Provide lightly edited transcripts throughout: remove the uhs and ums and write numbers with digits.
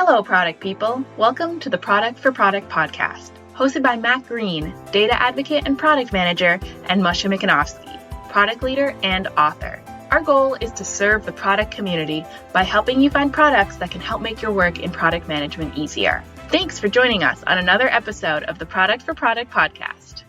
Hello, product people. Welcome to the Product for Product podcast, hosted by Matt Green, data advocate and product manager, and Moshe Mikanovsky, product leader and author. Our goal is to serve the product community by helping you find products that can help make your work in product management easier. Thanks for joining us on another episode of the Product for Product podcast.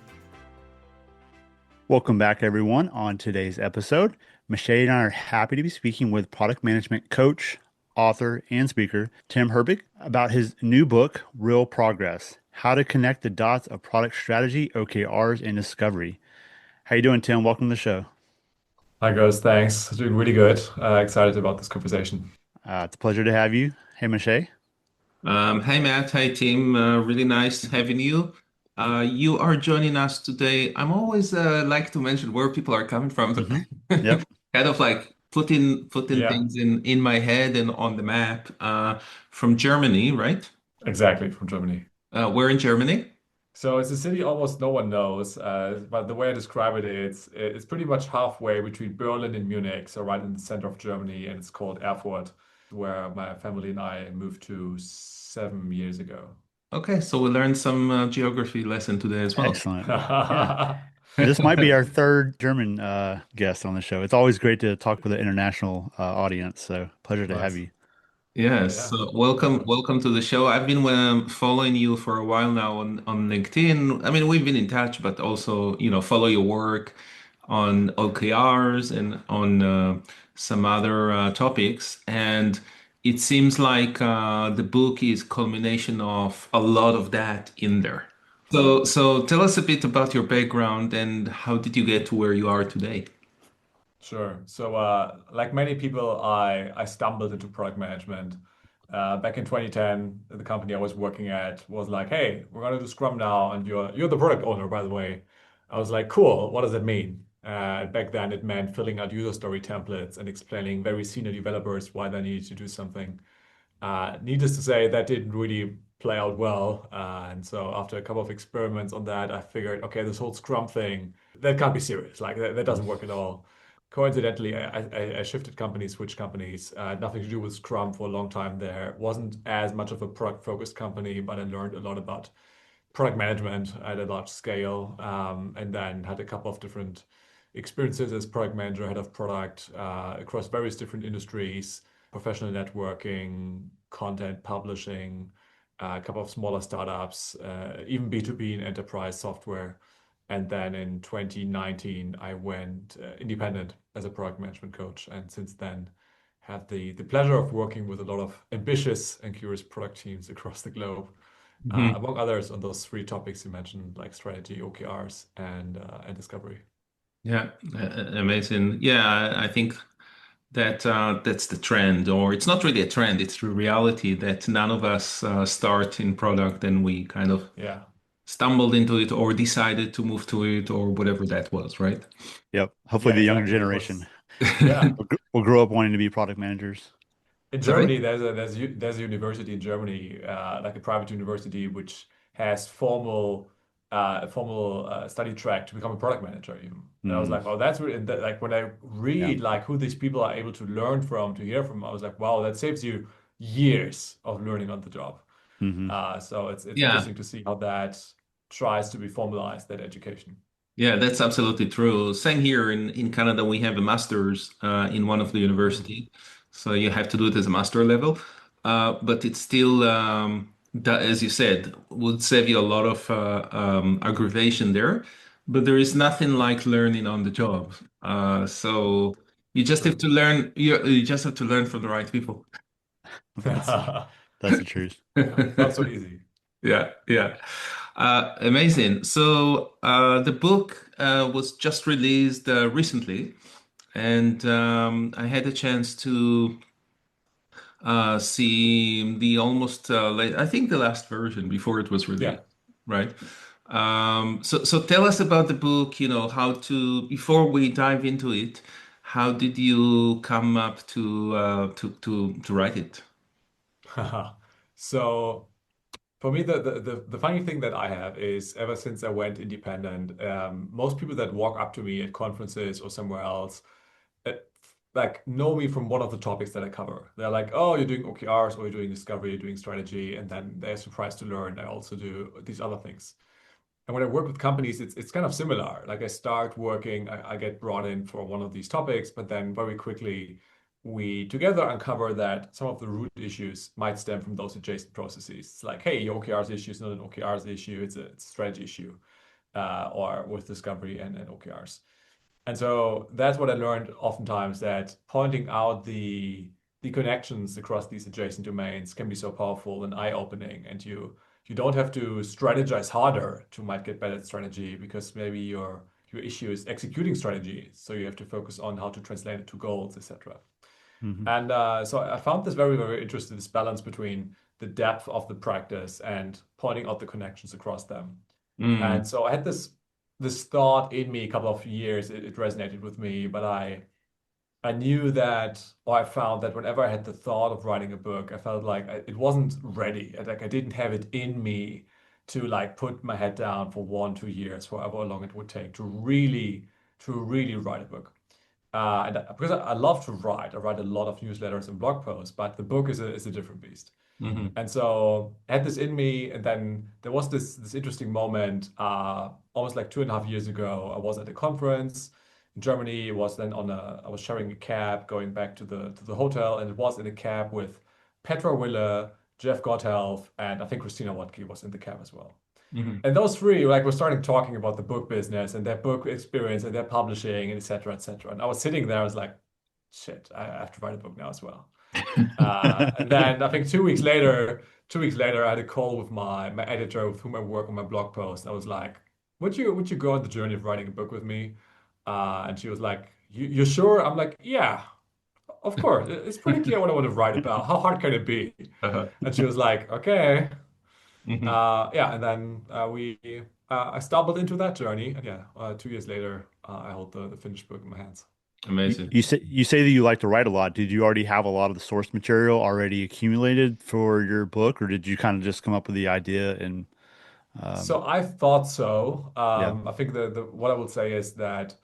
Welcome back, everyone. On today's episode, Moshe and I are happy to be speaking with product management coach, author, and speaker, Tim Herbig, about his new book, Real Progress: How to Connect the Dots of Product Strategy, OKRs, and Discovery. How you doing, Tim? Welcome to the show. Hi, guys. Thanks. Doing really good. Excited about this conversation. It's a pleasure to have you. Hey, Moshe. Hey Matt, hi Tim. Really nice having you. You are joining us today. I'm always like to mention where people are coming from. Yep. Kind of like putting Yeah, things in my head and on the map. From Germany, right? exactly, from Germany. Where in Germany? So it's a city almost no one knows, but the way I describe it is it's pretty much halfway between Berlin and Munich, so right in the center of Germany, and it's called Erfurt, where my family and I moved to 7 years ago. Okay, so we learned some geography lesson today as well. Excellent. Yeah. This might be our third German guest on the show. It's always great to talk with an international audience. So pleasure to have Nice. you. Yes, Yeah, so welcome, definitely. welcome to the show. I've been following you for a while now on LinkedIn. I mean, we've been in touch, but also, follow your work on OKRs and on some other topics. And it seems like the book is culmination of a lot of that in there. So tell us a bit about your background and how did you get to where you are today? Sure. So, like many people, I stumbled into product management. Back in 2010, the company I was working at was like, "Hey, we're gonna do Scrum now, and you're the product owner, by the way." I was like, "Cool. What does that mean?" Back then, it meant filling out user story templates and explaining very senior developers why they needed to do something. Needless to say, that didn't really play out well. And so, after a couple of experiments on that, I figured, okay, this whole Scrum thing, that can't be serious. Like that doesn't work at all. Coincidentally, I shifted companies, switched companies. Nothing to do with Scrum for a long time there. Wasn't as much of a product-focused company, but I learned a lot about product management at a large scale, and then had a couple of different experiences as product manager, head of product, across various different industries, professional networking, content publishing, a couple of smaller startups, even B2B and enterprise software. And then in 2019, I went independent as a product management coach. And since then, had the pleasure of working with a lot of ambitious and curious product teams across the globe, among others on those three topics you mentioned, like strategy, OKRs, and discovery. Yeah, amazing. Yeah, I think that that's the trend, or it's not really a trend, it's the reality that none of us start in product and we kind of Yeah. stumbled into it or decided to move to it or whatever that was, right? Yep. Hopefully Yeah, the younger exactly. It generation was, yeah. will grow up wanting to be product managers. In Sorry? Germany, there's a university in Germany, like a private university, which has formal study track to become a product manager even. And I was Mm, like, oh, that's really, and like when I yeah. read like who these people are able to learn from, to hear from, I was like, wow, that saves you years of learning on the job. Hmm. So it's Yeah, interesting to see how that tries to be formalized, that education. yeah, that's absolutely true. Same here in Canada, we have a master's in one of the Mm. university, so you have to do it as a master level. But it's still, that, as you said, would save you a lot of aggravation there. But there is nothing like learning on the job. So you just have True. to learn. You just have to learn from the right people. That's that's the truth. Yeah, not so easy. Yeah, yeah. Amazing. So the book was just released recently, and I had a chance to see the almost late, I think the last version before it was Yeah. released, right? So tell us about the book, how to, before we dive into it, how did you come up to write it? So for me, the funny thing that I have is ever since I went independent, most people that walk up to me at conferences or somewhere else, uh, like know me from one of the topics that I cover. They're like, oh, you're doing OKRs or you're doing discovery, you're doing strategy, and then they're surprised to learn I also do these other things. And when I work with companies, it's kind of similar. Like I start working, I get brought in for one of these topics, but then very quickly we together uncover that some of the root issues might stem from those adjacent processes. It's like, hey, your OKRs issue is not an OKRs issue, it's a strategy issue, or with discovery and OKRs. And so that's what I learned oftentimes, that pointing out the connections across these adjacent domains can be so powerful and eye-opening. And you don't have to strategize harder to might get better at strategy, because maybe your issue is executing strategy. So you have to focus on how to translate it to goals, etc. Hmm. And so I found this very, very interesting, this balance between the depth of the practice and pointing out the connections across them. Mm, And so I had this thought in me a couple of years. It resonated with me, but I knew that, or I found that whenever I had the thought of writing a book, I felt like it wasn't ready. Like I didn't have it in me to like put my head down for 1, 2 years, however long it would take to really write a book. Because I love to write, I write a lot of newsletters and blog posts, but the book is a different beast. mhm, And so I had this in me, and then there was this interesting moment, almost like 2.5 years ago. I was at a conference in Germany. It was then I was sharing a cab going back to the hotel, and it was in a cab with Petra Wille, Jeff Gotthelf, and I think Christina Wodke was in the cab as well. mhm. And those three, like, were starting talking about the book business and their book experience and their publishing, and et cetera, et cetera. And I was sitting there, I was like, shit, I have to write a book now as well. And then I think 2 weeks later, I had a call with my editor with whom I work on my blog post. I was like, would you go on the journey of writing a book with me? And she was like, you sure? I'm like, yeah, of course. It's pretty clear what I want to write about. How hard can it be? Uh-huh. And she was like, okay. Mhm. Yeah, and then I stumbled into that journey. And yeah, 2 years later, I hold the finished book in my hands. You, Amazing. you say that you like to write a lot. Did you already have a lot of the source material already accumulated for your book, or did you kind of just come up with the idea and So um, I thought so. yeah. I think the what I would say is that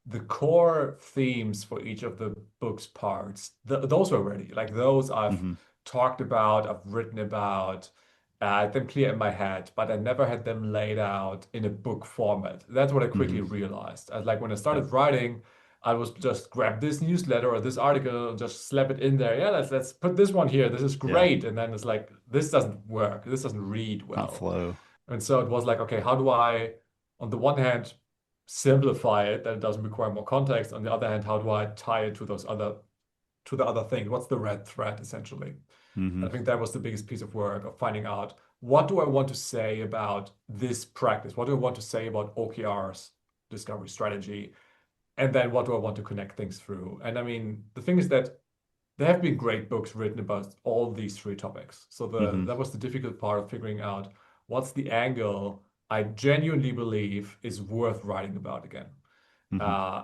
the core themes for each of the book's parts, those were ready. Like those I've Hmm. talked about, I've written about, I had them clear in my head, but I never had them laid out in a book format. That's what I quickly Hmm. realized. Like when I started Yep. writing, I was just grab this newsletter or this article, just slap it in there. Yeah, let's put this one here. This is Yeah. great. And then it's like, this doesn't work. This doesn't read Not well. flow. And so it was like, okay, how do I, on the one hand, simplify it that it doesn't require more context? On the other hand, how do I tie it to the other thing? What's the red thread essentially? Hmm. I think that was the biggest piece of work of finding out, what do I want to say about this practice? What do I want to say about OKRs, discovery strategy? And then what do I want to connect things through? And I mean, the thing is that there have been great books written about all these three topics. So Hmm. that was the difficult part of figuring out what's the angle I genuinely believe is worth writing about again. Hmm.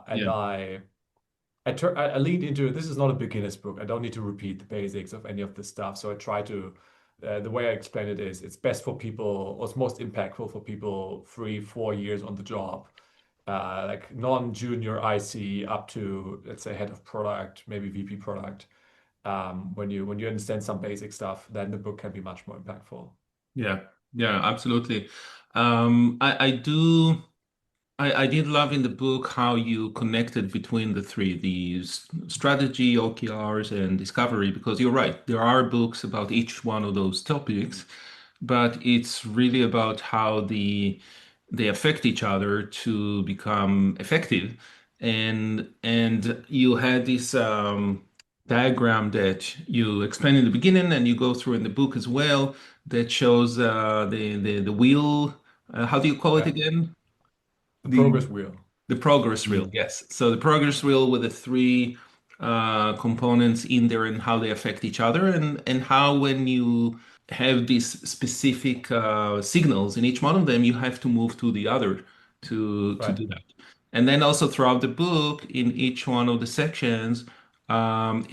And Yeah. I lead into, this is not a beginner's book. I don't need to repeat the basics of any of this stuff. So I try to, the way I explain it is, it's best for people, or it's most impactful for people 3, 4 years on the job, like non-junior IC up to, let's say, head of product, maybe VP product. When you understand some basic stuff, then the book can be much more impactful. Yeah. Yeah, absolutely. I do. I did love in the book how you connected between the three, the strategy, OKRs, and discovery, because you're right. There are books about each one of those topics, but it's really about how they affect each other to become effective. And you had this diagram that you explained in the beginning, and you go through in the book as well, that shows the wheel. How do you call it Yeah, again? the The progress wheel. the progress wheel, Hmm. yes. So the progress wheel with the three components in there and how they affect each other, and how when you have these specific signals in each one of them, you have to move to the other to Right. do that. And then also throughout the book, in each one of the sections,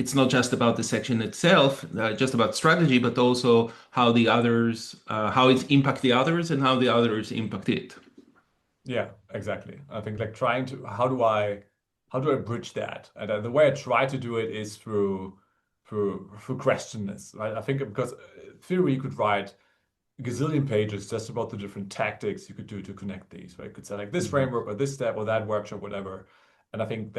it's not just about the section itself, just about strategy, but also how the others, how it impact the others, and how the others impact it. Yeah, exactly. I think like how how do I bridge that? And the way I try to do it is through questionless, right? I think because theory you could write a gazillion pages just about the different tactics you could do to connect these, right? You could say like this Mhm. framework or this step or that workshop, whatever. And I think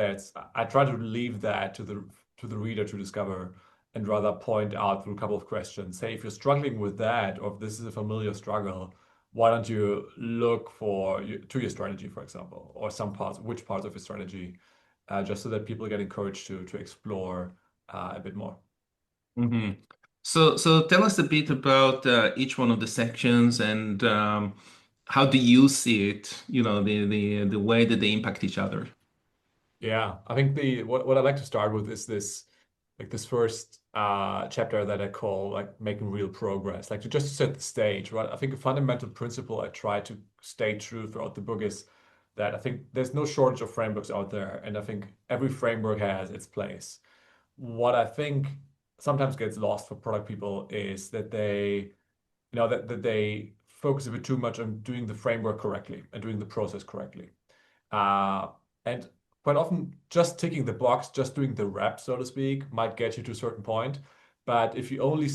I try to leave that to the reader to discover and rather point out through a couple of questions. Say if you're struggling with that or if this is a familiar struggle, why don't you look to your strategy, for example, or which parts of your strategy, just so that people get encouraged to explore a bit more. hmm So tell us a bit about each one of the sections and how do you see it, the way that they impact each other. Yeah, I think the what I'd like to start with is this first chapter that I call like making real progress, like to just set the stage, right? I think a fundamental principle I try to stay true throughout the book is that I think there's no shortage of frameworks out there, and I think every framework has its place. What I think sometimes gets lost for product people is that that they focus a bit too much on doing the framework correctly and doing the process correctly. Uh, and quite often, just ticking the box, just doing the rep, so to speak, might get you to a certain point. But if you only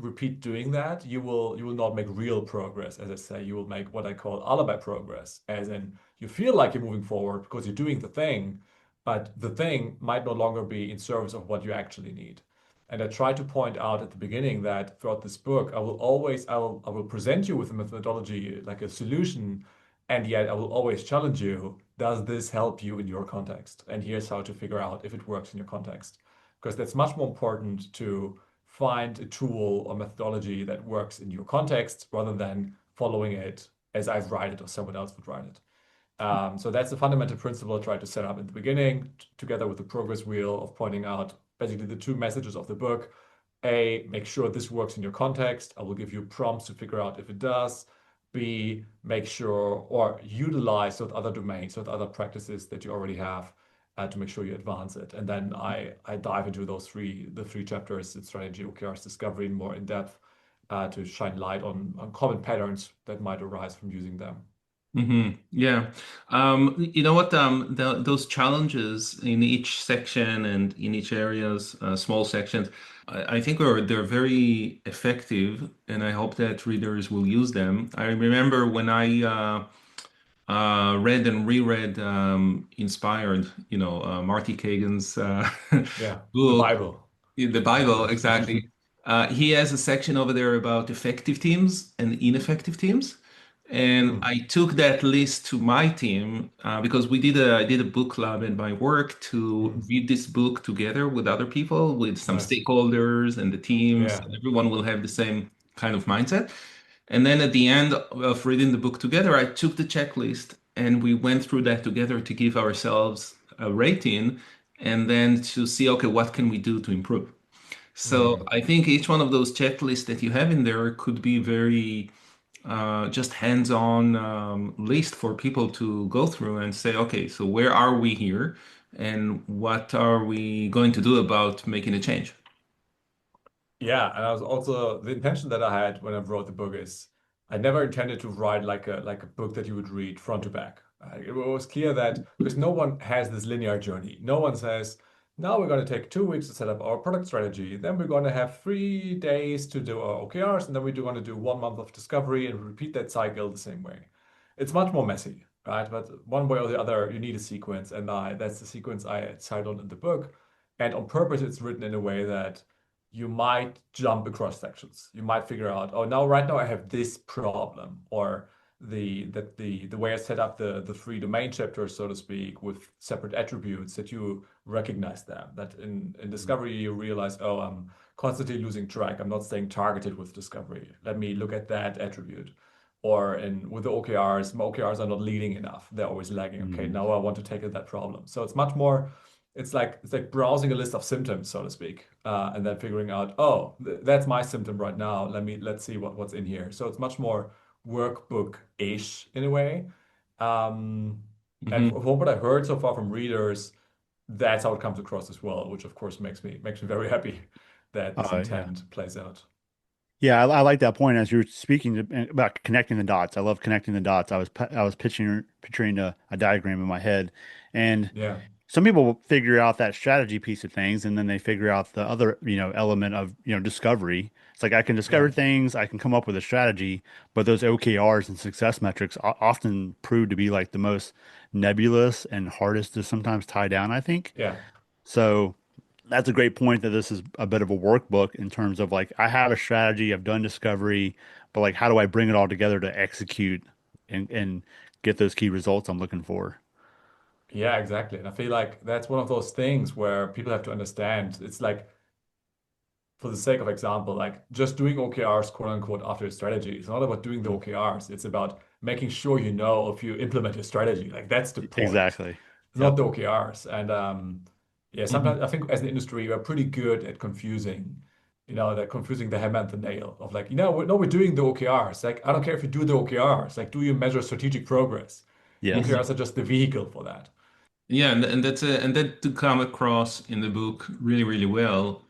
repeat doing that, you will not make real progress. As I say, you will make what I call alibi progress, as in you feel like you're moving forward because you're doing the thing, but the thing might no longer be in service of what you actually need. And I try to point out at the beginning that throughout this book, I will present you with a methodology like a solution, and yet I will always challenge you, does this help you in your context? And here's how to figure out if it works in your context. Because that's much more important to find a tool or methodology that works in your context rather than following it as I've write it or someone else would write it. So that's the fundamental principle I tried to set up in the beginning, together with the progress wheel of pointing out basically the two messages of the book. A, make sure this works in your context. I will give you prompts to figure out if it does. B, make sure or utilize those other domains, those other practices that you already have to make sure you advance it. And then I dive into the three chapters, the strategy, OKRs, discovery, more in depth to shine light on common patterns that might arise from using them. Yeah. You know what? Those challenges in each section and in each areas, small sections, I think they're very effective, and I hope that readers will use them. I remember when I read and reread Inspired, Marty Kagan's Yeah, the book, Bible. in the Bible, exactly. He has a section over there about effective teams and ineffective teams. And Mm, I took that list to my team because I did a book club at my work to mm, read this book together with other people, with some nice. stakeholders and the teams. Yeah. Everyone will have the same kind of mindset. And then at the end of reading the book together, I took the checklist and we went through that together to give ourselves a rating and then to see, okay, what can we do to improve? So Mm. I think each one of those checklists that you have in there could be very just hands-on list for people to go through and say, okay, so where are we here and what are we going to do about making a change? Yeah, and I was also the intention that I had when I wrote the book is I never intended to write like a book that you would read front to back. It was clear that because no one has this linear journey. No one says, now we're going to take 2 weeks to set up our product strategy. Then we're going to have 3 days to do our OKRs, and then we're going to do 1 month of discovery and repeat that cycle the same way. It's much more messy, right? But one way or the other, you need a sequence, and that's the sequence I decided on in the book. And on purpose, it's written in a way that you might jump across sections. You might figure out, oh, now right now I have this problem, or the way I set up the three domain chapters, so to speak, with separate attributes that you recognize them. That in discovery you realize, oh, I'm constantly losing track. I'm not staying targeted with discovery. Let me look at that attribute. Or in with the OKRs, my OKRs are not leading enough. They're always lagging. Okay, Mhm. now I want to tackle that problem. So it's much more it's like browsing a list of symptoms, so to speak, and then figuring out, oh, that's my symptom right now. Let's see what's in here. So it's much more workbook-ish in a way. Um, and Mhm. from what I heard so far from readers, that's how it comes across as well, which of course makes me very happy that this Yeah. intent plays out. Yeah, I like that point as you were speaking about connecting the dots. I love connecting the dots. I was picturing a diagram in my head, and Yeah. some people will figure out that strategy piece of things and then they figure out the other, element of, discovery. It's like I can Yeah. discover things, I can come up with a strategy, but those OKRs and success metrics often prove to be like the most nebulous and hardest to sometimes tie down, I think. Yeah. So that's a great point that this is a bit of a workbook in terms of like I have a strategy, I've done discovery, but like how do I bring it all together to execute and get those key results I'm looking for? Yeah, exactly. And I feel like that's one of those things where people have to understand. It's like, for the sake of example, like just doing OKRs, quote unquote, after your strategy. It's not about doing the OKRs. It's about making sure you know if you implement your strategy. Like that's the point. Exactly. It's not Yep. the OKRs. And yeah, Hmm. sometimes I think as an industry, we're pretty good at confusing, that confusing the hammer and the nail of like, no, we're doing the OKRs. Like, I don't care if you do the OKRs. Like, do you measure strategic progress? Yes. OKRs are just the vehicle for that. Yeah, and that to come across in the book really, really well.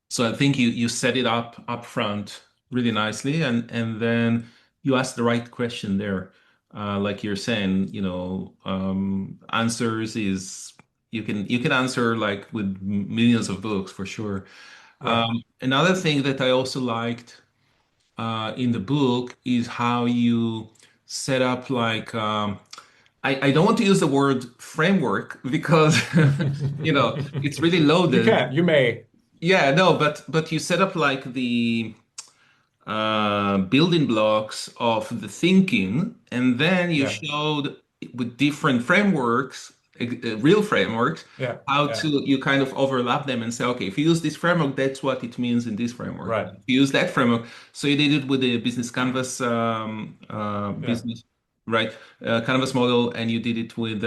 So I think you set it up front really nicely, and then you ask the right question there. Like you're saying, answers is you can answer like with millions of books for sure. Right. Another thing that I also liked in the book is how you set up like I don't want to use the word framework because it's really You loaded. can, you may. Yeah, no, but you set up like the building blocks of the thinking, and then you Yeah, showed with different frameworks, real frameworks, yeah, how yeah, to you kind of overlap them and say, okay, if you use this framework, that's what it means in this framework. right. If you use that framework, so you did it with the business canvas Yeah. business. Right, canvas model, and you did it with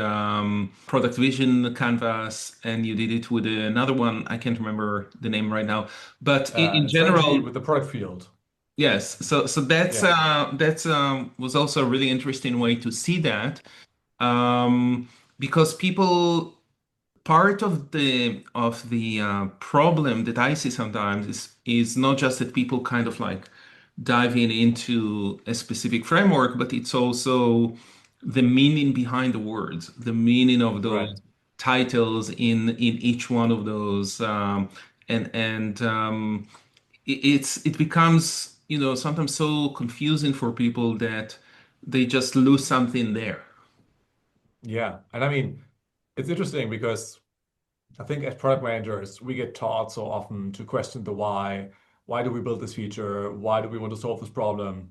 product vision canvas, and you did it with another one. I can't remember the name right now, but in Strategy general, with the product field. yes, so that's Yeah, was also a really interesting way to see that, um, because people part of the problem that I see sometimes is not just that people kind of like diving into a specific framework, but it's also the meaning behind the words, the meaning of right. those titles in each one of those, and it becomes sometimes so confusing for people that they just lose something there. Yeah. And I mean, it's interesting because I think as product managers, we get taught so often to question the why. Why do we build this feature? Why do we want to solve this problem?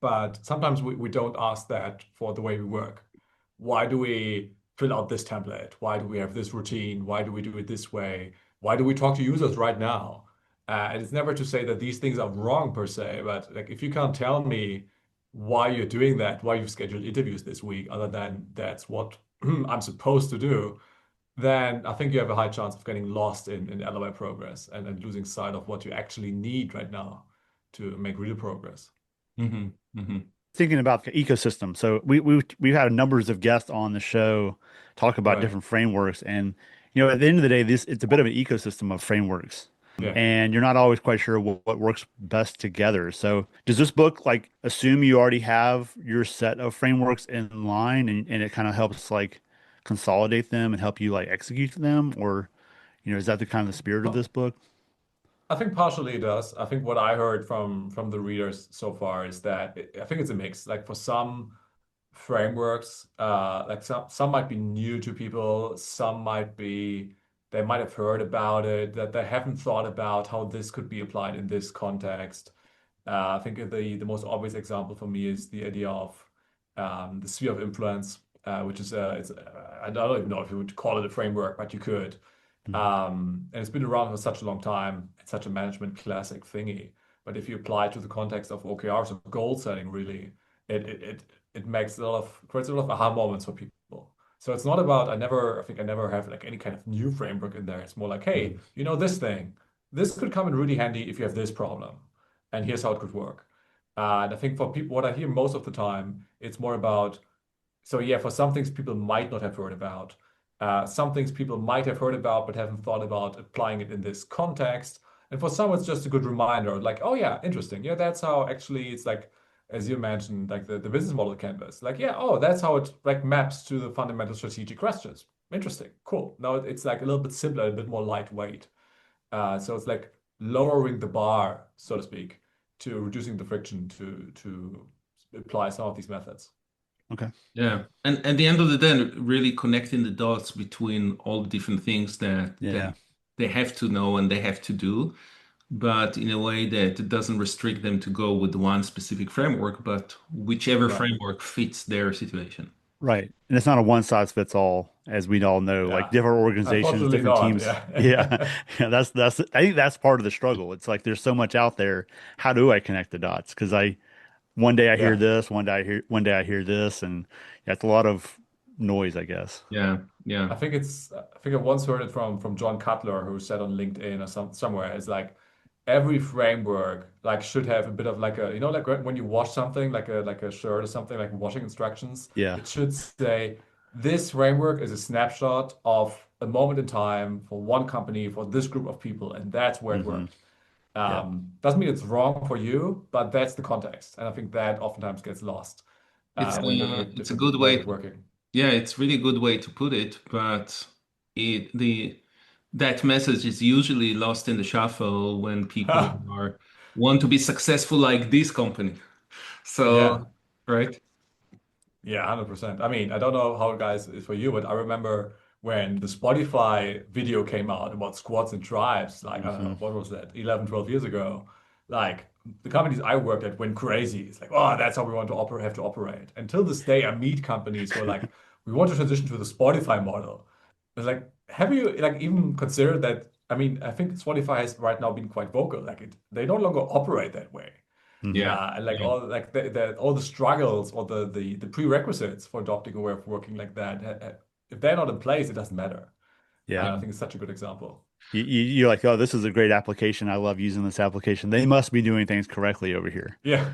But sometimes we don't ask that for the way we work. Why do we fill out this template? Why do we have this routine? Why do we do it this way? Why do we talk to users right now? And it's never to say that these things are wrong per se, but like if you can't tell me why you're doing that, why you've scheduled interviews this week, other than that's what I'm supposed to do, then I think you have a high chance of getting lost in LOI progress and losing sight of what you actually need right now to make real progress. Hmm. Hmm. Thinking about the ecosystem. So we've had numbers of guests on the show talk about Right. different frameworks, and at the end of the day, this it's a bit of an ecosystem of frameworks, Yeah. and you're not always quite sure what works best together. So does this book like assume you already have your set of frameworks in line, and it kind of helps like consolidate them and help you like execute them, or is that the kind of the spirit of this book? I think partially it does. I think what I heard from the readers so far is that I think it's a mix. Like for some frameworks, like some might be new to people, some might be they might have heard about it, that they haven't thought about how this could be applied in this context. I think the most obvious example for me is the idea of the sphere of influence, which is I don't even know if you would call it a framework, but you could. Mhm. And it's been around for such a long time. It's such a management classic thingy. But if you apply it to the context of OKRs or goal setting, really, it makes creates a lot of aha moments for people. So it's not about I think I never have like any kind of new framework in there. It's more like, hey, Mhm. this thing, this could come in really handy if you have this problem, and here's how it could work. And I think for people, what I hear most of the time, it's more about so yeah, for some things people might not have heard about. Some things people might have heard about but haven't thought about applying it in this context. And for some, it's just a good reminder, like, oh yeah, interesting. Yeah, that's how actually it's like, as you mentioned, like the business model canvas. Like, yeah, oh, that's how it like maps to the fundamental strategic questions. interesting, cool. Now it's like a little bit simpler, a bit more lightweight. So it's like lowering the bar, so to speak, to reducing the friction to apply some of these methods. Okay. Yeah. And at the end of the day, really connecting the dots between all the different things that Yeah. they have to know and they have to do, but in a way that it doesn't restrict them to go with one specific framework, but whichever Right. framework fits their situation. Right. And it's not a one size fits all, as we all know, like Yeah. different organizations, Unfortunately different not. teams. Yeah. Yeah. Yeah. I think that's part of the struggle. It's like there's so much out there. How do I connect the dots? Because one day I hear Yeah. this, one day I hear this, and that's a lot of noise, I guess. Yeah. Yeah. I think I once heard it from John Cutler, who said on LinkedIn or somewhere. It's like every framework like should have a bit of like a, like when you wash something like a shirt or something, like washing instructions, Yeah. it should say this framework is a snapshot of a moment in time for one company for this group of people, and that's where it Hmm. worked. Yeah. Doesn't mean it's wrong for you, but that's the context, and I think that oftentimes gets lost when looking at It's a different good ways way. of working. Yeah, it's really a good way to put it, but that message is usually lost in the shuffle when people are want to be successful like this company. Yeah. So, right? Yeah, 100%. I mean, I don't know how it guys is for you, but I remember when the Spotify video came out about squads and tribes, like, I don't Hmm. know, what was that, 11, 12 years ago? Like, the companies I worked at went crazy. It's like, oh, that's how we want to operate, have to operate. Until this day, I meet companies who are like, we want to transition to the Spotify model. It's like, have you like even considered that? I mean, I think Spotify has right now been quite vocal. Like, they no longer operate that way. Hmm. Yeah. And like Yeah. all like all the struggles or the prerequisites for adopting a way of working like that, if they're not in place, it doesn't matter. Yeah. And I think it's such a good example. You're like, oh, this is a great application. I love using this application. They must be doing things correctly over here. Yeah.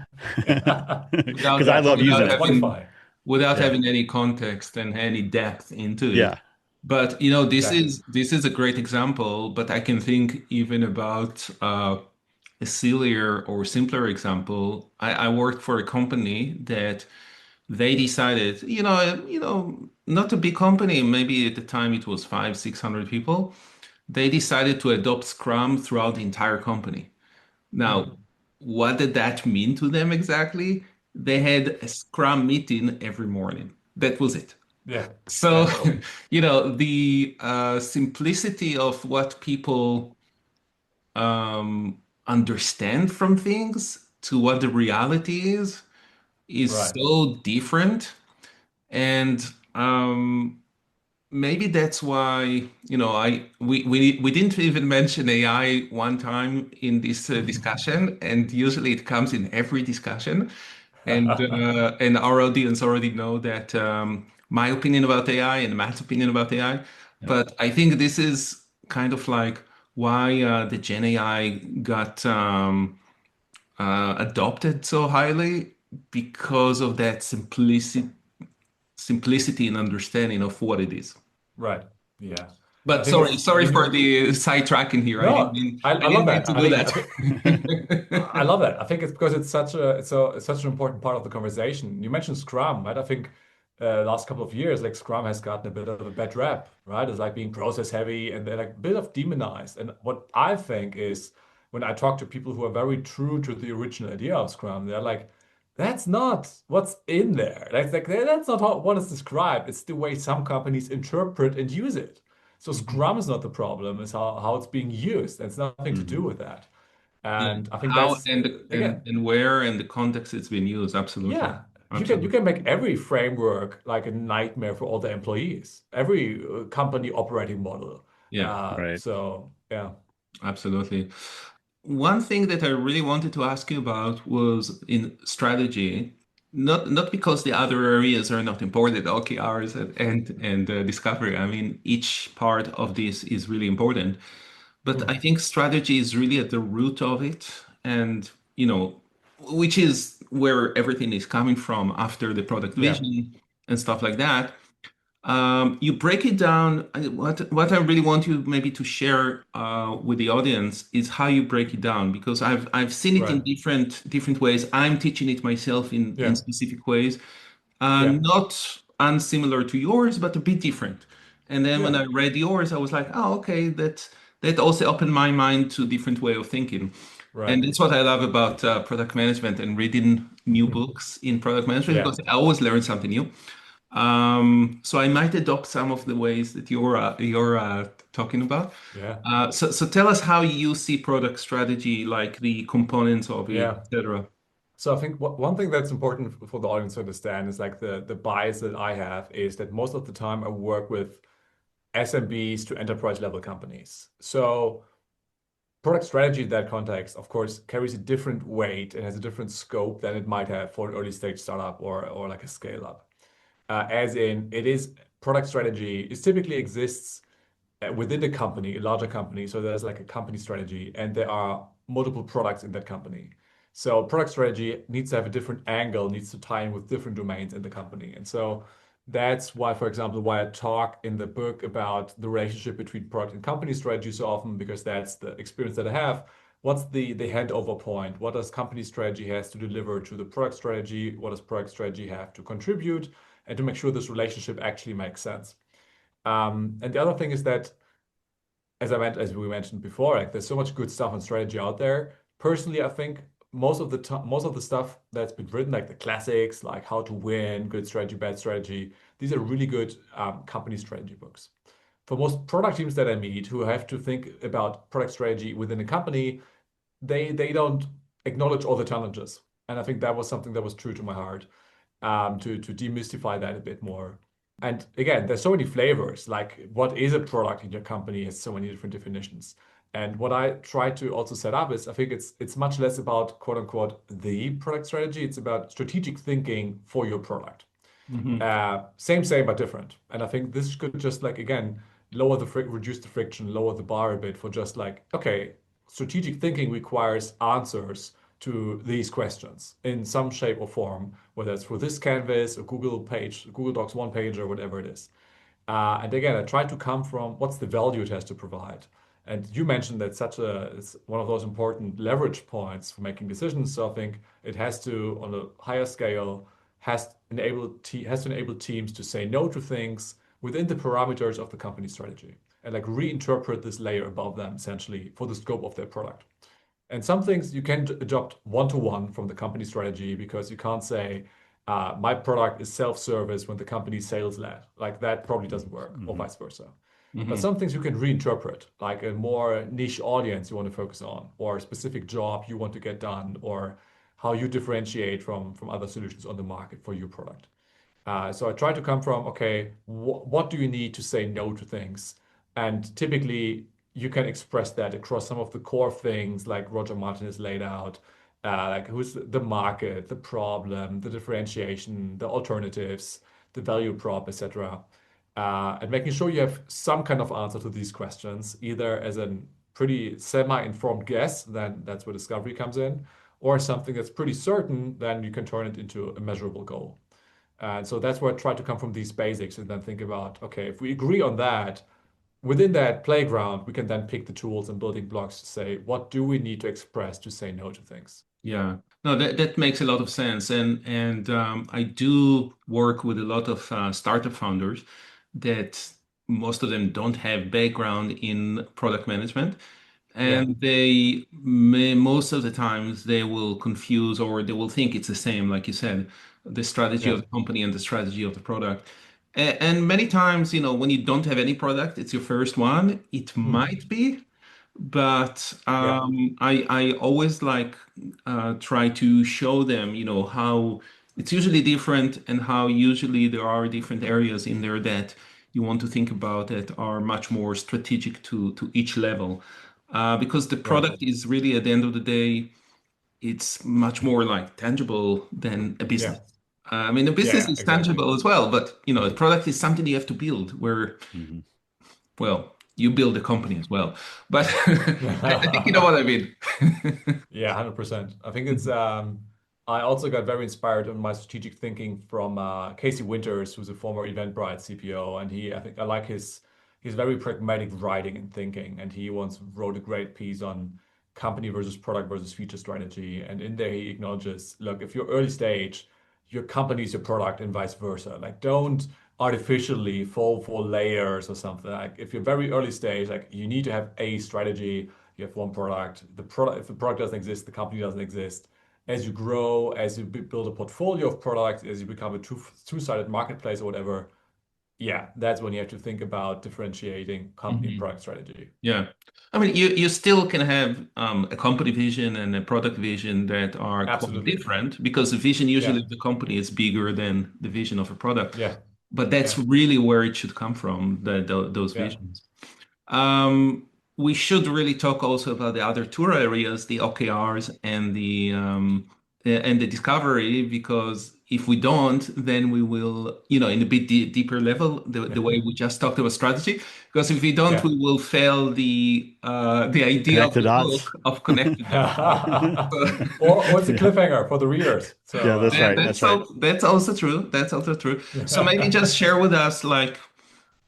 Without Because I Yeah, love talking using about it. Spotify. without Yeah. having any context and any depth into it. Yeah. But Exactly. this is a great example, but I can think even about a sillier or simpler example. I worked for a company that they decided, not a big company, maybe at the time it was 600 people. They decided to adopt Scrum throughout the entire company. Now, Mm. what did that mean to them exactly? They had a Scrum meeting every morning. That was it. Yeah. So, Yeah. the simplicity of what people understand from things to what the reality is Right. so different. And maybe that's why, we didn't even mention AI one time in this discussion, and usually it comes in every discussion. And our audience already know that my opinion about AI and Matt's opinion about AI. Yeah. But I think this is kind of like why the Gen AI got adopted so highly because of that simplicity and understanding of what it is. Right. Yeah. I But think sorry, it's, I sorry for mean, the sidetracking here. no, I I love didn't mean that. to I do mean, I that. love that. I think it's because it's such an important part of the conversation. You mentioned Scrum, right? I think last couple of years, like Scrum has gotten a bit of a bad rap, right? It's like being process heavy and they're like a bit of demonized. And what I think is when I talk to people who are very true to the original idea of Scrum, they're like, that's not what's in there. That's like that's not what is described. It's the way some companies interpret and use it. So Mhm. Scrum is not the problem, it's how it's being used. It's nothing to do Hmm. with that. Yeah, And I think how that's and again, and where and the context it's been used. Absolutely, yeah, you absolutely. can make every framework like a nightmare for all the employees, every company operating model. Yeah, Right. So yeah, absolutely. One thing that I really wanted to ask you about was in strategy, not because the other areas are not important, OKRs and discovery. I mean, each part of this is really important, but I Mm. think strategy is really at the root of it, and which is where everything is coming from after the product Yeah, vision and stuff like that. You break it down. What I really want you maybe to share with the audience is how you break it down, because I've seen it in right. different ways. I'm teaching it myself in Yeah, specific ways, yeah, not unsimilar to yours, but a bit different. And then when Yeah. I read yours, I was like, oh, okay, that also opened my mind to different way of thinking. And Right. that's what I love about product management and reading new books in product management Yeah. because I always learn something new. So I might adopt some of the ways that you're talking about. Yeah. So tell us how you see product strategy, like the components of it, Yeah. etc. So I think one thing that's important for the audience to understand is like the bias that I have is that most of the time I work with SMBs to enterprise level companies. So product strategy in that context, of course, carries a different weight and has a different scope than it might have for an early stage startup or like a scale up. As in, it is product strategy. It typically exists within the company, a larger company. So there's like a company strategy, and there are multiple products in that company. So product strategy needs to have a different angle, needs to tie in with different domains in the company. And so that's why, for example, why I talk in the book about the relationship between product and company strategy so often, because that's the experience that I have. What's the handover point? What does company strategy has to deliver to the product strategy? What does product strategy have to contribute? And to make sure this relationship actually makes sense. And the other thing is that as we mentioned before, like there's so much good stuff on strategy out there. Personally, I think most of the stuff that's been written, like the classics, like How to Win, Good Strategy, Bad Strategy, these are really good company strategy books. For most product teams that I meet who have to think about product strategy within a company, they don't acknowledge all the challenges. And I think that was something that was true to my heart, to demystify that a bit more. And again, there's so many flavors. Like, what is a product in your company has so many different definitions. And what I try to also set up is I think it's much less about quote unquote the product strategy. It's about strategic thinking for your product. Hmm. Same, but different. And I think this could just like again reduce the friction, lower the bar a bit for just like, okay, strategic thinking requires answers to these questions in some shape or form, whether it's for this canvas, a Google page, Google Docs one page, or whatever it is. And again, I try to come from what's the value it has to provide. And you mentioned that it's one of those important leverage points for making decisions. So I think it has to, on a higher scale, has to enable teams to say no to things within the parameters of the company strategy and like reinterpret this layer above them essentially for the scope of their product. And some things you can adopt one-to-one from the company strategy because you can't say, my product is self-service when the company is sales-led. Like that probably doesn't work, or Mm-hmm. vice versa. But Hmm. some things you can reinterpret, like a more niche audience you want to focus on, or a specific job you want to get done, or how you differentiate from other solutions on the market for your product. So I try to come from, okay, what do you need to say no to things? And typically, you can express that across some of the core things like Roger Martin has laid out, like who's the market, the problem, the differentiation, the alternatives, the value prop, etc. And making sure you have some kind of answer to these questions, either as a pretty semi-informed guess, then that's where discovery comes in, or something that's pretty certain, then you can turn it into a measurable goal. And so that's where I try to come from these basics and then think about, okay, if we agree on that, within that playground, we can then pick the tools and building blocks to say, what do we need to express to say no to things? Yeah, no, that makes a lot of sense, and I do work with a lot of startup founders that most of them don't have background in product management, Yeah, and they may, most of the times they will confuse or they will think it's the same, like you said, the strategy yeah, of the company and the strategy of the product. And many times, when you don't have any product, it's your first one. It hmm, might be. But yeah, I always like try to show them, how it's usually different and how usually there are different areas in there that you want to think about that are much more strategic to each level. Because the right. product is really at the end of the day, it's much more like tangible than a Yeah, business. I mean, a business yeah, is exactly. tangible as well, but a product is something you have to build where Mm-hmm. well, you build a company as well, but I think you know what I mean. Yeah, 100%. I think I also got very inspired in my strategic thinking from Casey Winters, who's a former Eventbrite CPO. And I think I like his very pragmatic writing and thinking. And he once wrote a great piece on company versus product versus feature strategy. And in there, he acknowledges, look, if you're early stage, your company is your product and vice versa. Like, don't artificially fall for layers or something. Like if you're very early stage, like you need to have a strategy. You have one product. The product, if the product doesn't exist, the company doesn't exist. As you grow, as you build a portfolio of products, as you become a two-sided marketplace or whatever, yeah, that's when you have to think about differentiating company and Mhm. product strategy. Yeah. I mean, you still can have a company vision and a product vision that are quite Absolutely. different because the vision usually Yeah. of the company is bigger than the vision of a product. Yeah. But that's Yeah. really where it should come from, those Yeah. visions. Um, we should really talk also about the other two areas, the OKRs and the discovery, because if we don't, then we will, in a bit deeper level, the way we just talked about strategy. Because if we don't, Yeah. we will fail the idea Connect of the the dots. book of connecting them, right? So, Or it's a Yeah. cliffhanger for the readers. Yeah, So that's right. That's right. that's also true. That's also true. So maybe just share with us like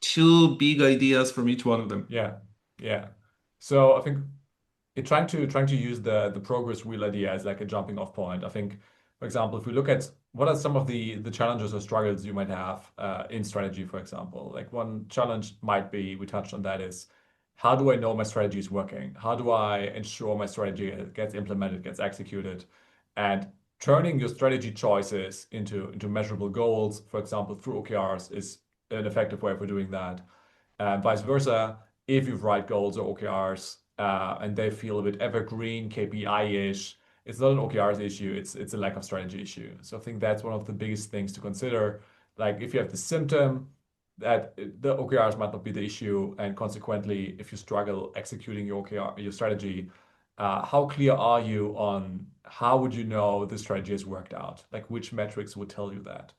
two big ideas from each one of them. yeah. Yeah. So I think trying to use the progress wheel idea as like a jumping off point. I think, for example, if we look at what are some of the challenges or struggles you might have in strategy, for example, like one challenge might be, we touched on that, is how do I know my strategy is working? How do I ensure my strategy gets implemented, gets executed? And turning your strategy choices into measurable goals, for example, through OKRs, is an effective way for doing that. Vice versa, if you write goals or OKRs and they feel a bit evergreen, KPI-ish, it's not an OKRs issue, it's a lack of strategy issue. So I think that's one of the biggest things to consider. Like if you have the symptom that the OKRs might not be the issue, and consequently, if you struggle executing your OKR, your strategy, how clear are you on how would you know the strategy has worked out? Like which metrics would tell you that?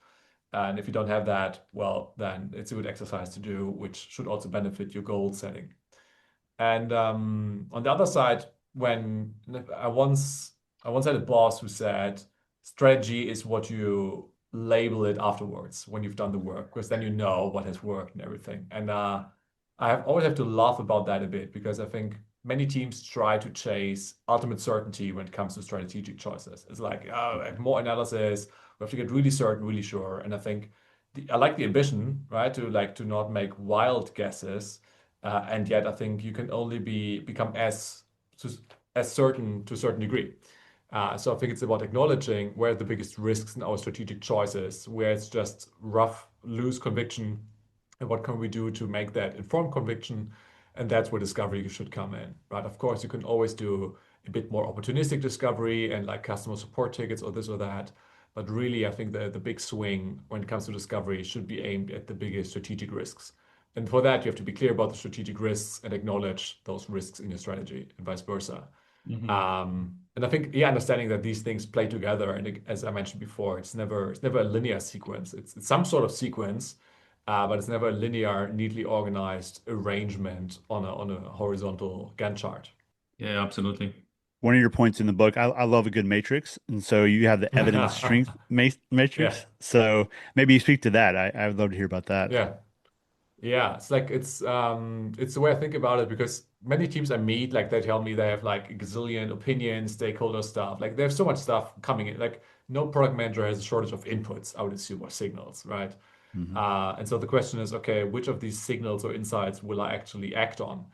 And if you don't have that, well, then it's a good exercise to do, which should also benefit your goal setting. And on the other side, when I once had a boss who said, strategy is what you label it afterwards when you've done the work, because then you know what has worked and everything. And always have to laugh about that a bit because I think many teams try to chase ultimate certainty when it comes to strategic choices. It's like, oh, have more analysis. We have to get really certain, really sure. And I think I like the ambition, right? To not make wild guesses, and yet I think you can only become as certain to a certain degree. So I think it's about acknowledging where the biggest risks in our strategic choices, where it's just rough, loose conviction, and what can we do to make that informed conviction. And that's where discovery should come in, right? Of course, you can always do a bit more opportunistic discovery and like customer support tickets or this or that. But really, I think the big swing when it comes to discovery should be aimed at the biggest strategic risks. And for that, you have to be clear about the strategic risks and acknowledge those risks in your strategy and vice versa. Mhm. And I think, yeah, understanding that these things play together, and as I mentioned before, it's never a linear sequence. It's some sort of sequence, but it's never a linear, neatly organized arrangement on a horizontal Gantt chart. Yeah, absolutely. One of your points in the book, I love a good matrix. And so you have the evidence strength Yeah, matrix. So maybe you speak to that. I would love to hear about that. yeah. Yeah, it's like it's the way I think about it because many teams I meet, like they tell me they have like a gazillion opinions, stakeholder stuff. Like they have so much stuff coming in. Like no product manager has a shortage of inputs, I would assume, or signals, right? Hmm. And so the question is, okay, which of these signals or insights will I actually act on?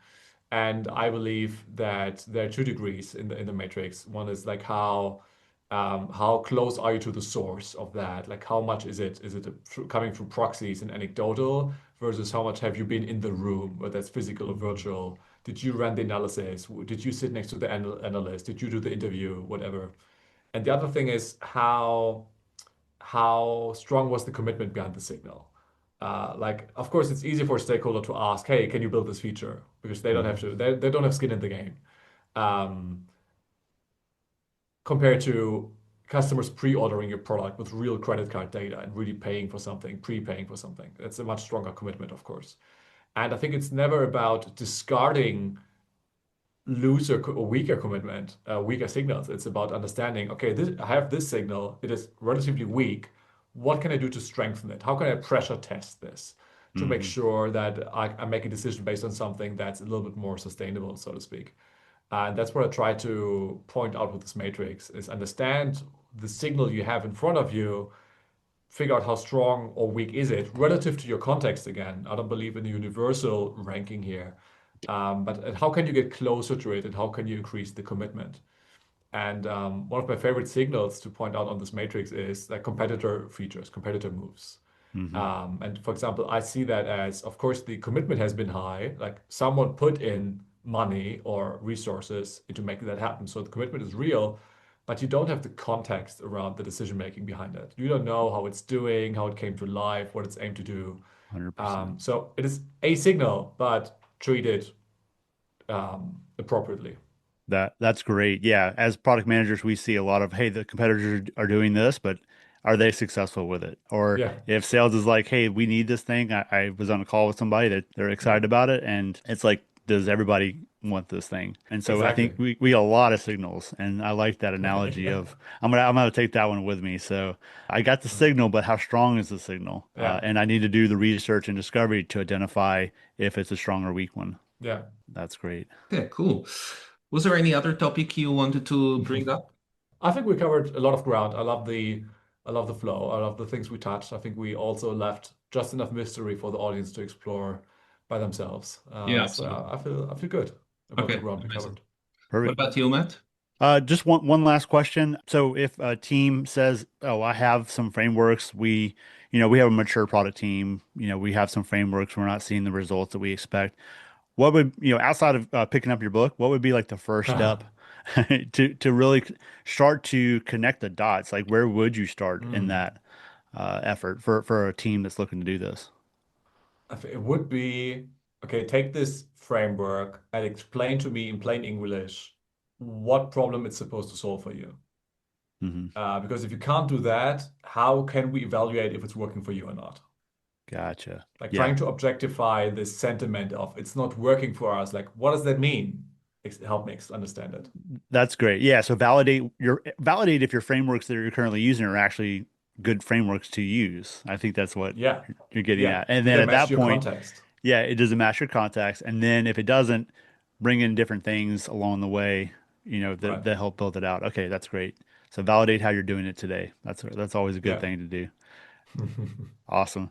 And I believe that there are two degrees in the matrix. One is like how close are you to the source of that? Like how much is it coming through proxies and anecdotal versus how much have you been in the room, whether it's physical or virtual? Did you run the analysis? Did you sit next to the analyst? Did you do the interview? Whatever. And the other thing is how strong was the commitment behind the signal? Like, of course, it's easy for a stakeholder to ask, "Hey, can you build this feature?" Because they don't have Hmm. to. They don't have skin in the game. Um, Compared to customers pre-ordering your product with real credit card data and really paying for something, prepaying for something. That's a much stronger commitment, of course. And I think it's never about discarding looser or weaker commitment, weaker signals. It's about understanding, okay, I have this signal, it is relatively weak. What can I do to strengthen it? How can I pressure test this to make Hmm. sure that I make a decision based on something that's a little bit more sustainable, so to speak? And that's what I try to point out with this matrix is understand the signal you have in front of you figure out how strong or weak is it relative to your context again. I don't believe in a universal ranking here. But how can you get closer to it and how can you increase the commitment? And one of my favorite signals to point out on this matrix is like competitor features, competitor moves. Hmm. And for example, I see that as, of course, the commitment has been high, like someone put in money or resources into making that happen. So the commitment is real, but you don't have the context around the decision making behind it. You don't know how it's doing, how it came to life, what it's aimed to do. 100%. So it is a signal, but treated appropriately. That's great. Yeah, as product managers, we see a lot of, hey, the competitors are doing this, but are they successful with it? Or Yeah, if sales is like, hey, we need this thing. I was on a call with somebody that they're yeah, excited about it, and it's like, does everybody want this thing? And so I think exactly. we get a lot of signals, and I like that analogy Yeah, of I'm gonna take that one with me. So I got the signal, but how strong is the signal? yeah, And I need to do the research and discovery to identify if it's a strong or weak one. yeah. That's great. Yeah, cool. Was there any other topic you wanted to bring up? I think we covered a lot of ground. I love the flow. I love the things we touched. I think we also left just enough mystery for the audience to explore by themselves. Yeah, So absolutely. I feel good about the Okay, ground we amazing. covered. What Perfect. about you, Matt? Just one last question. So if a team says, "Oh, I have some frameworks. We have a mature product team. We have some frameworks. We're not seeing the results that we expect." What would, outside of picking up your book, what would be like the first step to really start to connect the dots? Like, where would you start in Hmm. that effort for a team that's looking to do this? It would be okay, take this framework and explain to me in plain English what problem it's supposed to solve for you. Hmm. Because if you can't do that, how can we evaluate if it's working for you or not? Gotcha. Like Yeah. trying to objectify this sentiment of it's not working for us. Like, what does that mean? Help me understand it. That's great. Yeah. So validate if your frameworks that you're currently using are actually good frameworks to use. I think that's what Yeah. you're getting Yeah. at. And Do then they at match that your point, context? yeah, it doesn't match your context. And then if it doesn't, bring in different things along the way, that Right. that help build it out. Okay, that's great. So validate how you're doing it today. That's always a good Yeah. thing to do. Awesome.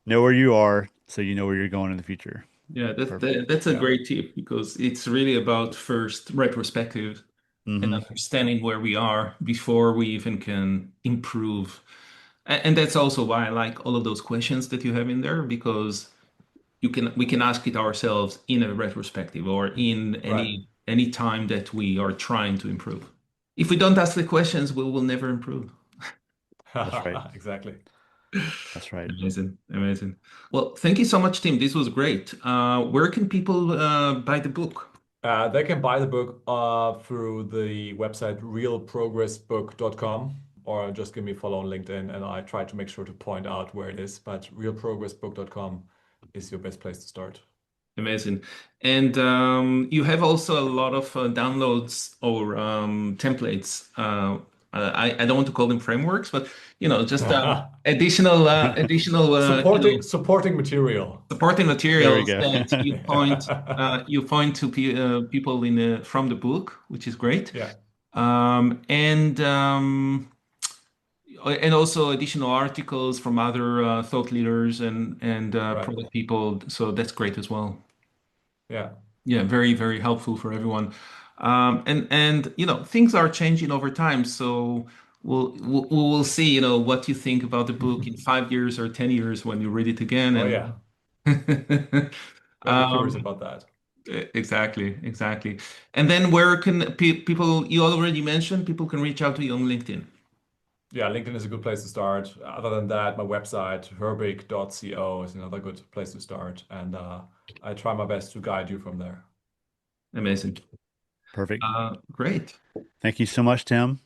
Know where you are so you know where you're going in the future. Yeah, Perfect. that's a Yeah. great tip because it's really about first retrospective and Hmm. understanding where we are before we even can improve. And that's also why I like all of those questions that you have in there because we can ask it ourselves in a retrospective or in Right. any time that we are trying to improve. If we don't ask the questions, we will never improve. That's right. Exactly. That's right. Amazing, amazing. Well, thank you so much, Tim. This was great. Where can people buy the book? They can buy the book through the website realprogressbook.com or just give me a follow on LinkedIn and I try to make sure to point out where it is. But realprogressbook.com is your best place to start. Amazing. And you have also a lot of downloads or templates. I don't want to call them frameworks, but just additional Supporting material. supporting There we materials go. that you point to people in from the book, which is great. Yeah, Um, and um, and also additional articles from other thought leaders and right. product people. So that's great as well. Yeah. Yeah, very, very helpful for everyone. And things are changing over time, so we'll see, what you think about the book in 5 years or 10 years when you read it again. Oh yeah. And Very curious um, about that. exactly, exactly. And then where can people, you already mentioned, people can reach out to you on LinkedIn. Yeah, LinkedIn is a good place to start. Other than that, my website, herbig.co, is another good place to start. And I try my best to guide you from there. Amazing. Perfect. Great. Thank you so much, Tim.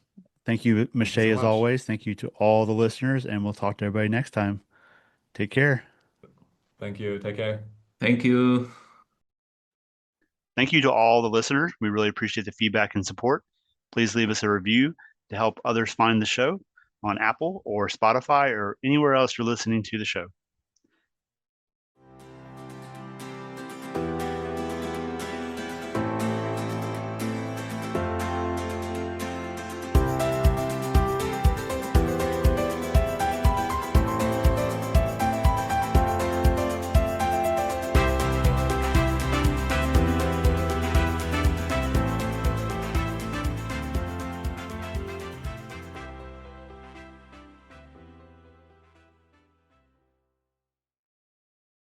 Thank you, Thank you Michelle, so as much. always. Thank you to all the listeners, and we'll talk to everybody next time. Take care. Thank you. Take care. Thank you. Thank you to all the listeners. We really appreciate the feedback and support. Please leave us a review to help others find the show on Apple or Spotify or anywhere else you're listening to the show.